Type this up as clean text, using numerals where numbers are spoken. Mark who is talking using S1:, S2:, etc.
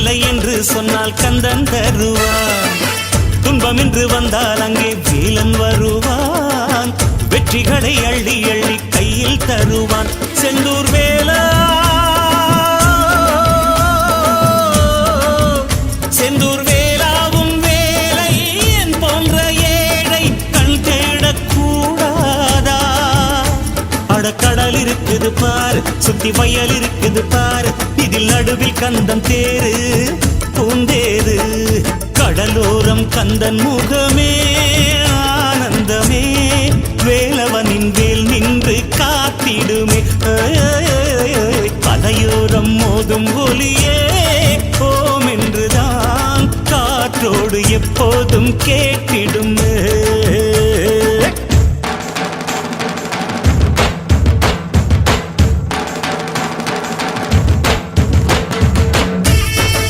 S1: இல்லை என்று சொன்னால் கந்தன் தருவான். துன்பம் என்று வந்தால் அங்கே வேலன் வருவான். வெற்றிகளை அள்ளி அள்ளி கையில் தருவான். செந்தூர் வேலா, செந்தூர் வேலாவும் வேலை என் போன்ற ஏழை கண் தேடக்கூடாதா? அடக்கடல் இருக்குது பாரு, சுத்தி வயல் இருக்குது பாரு, இதில் நடுவில் கந்தன் தேரு பூந்தேரு. கடலோரம் கந்தன் முகமே ஆனந்தமே, வேலவனின் வேல் நின்று காத்திடுமே. கலையோரம் மோதும் ஒலியே ஓம் என்றுதான் காற்றோடு எப்போதும் கேட்டு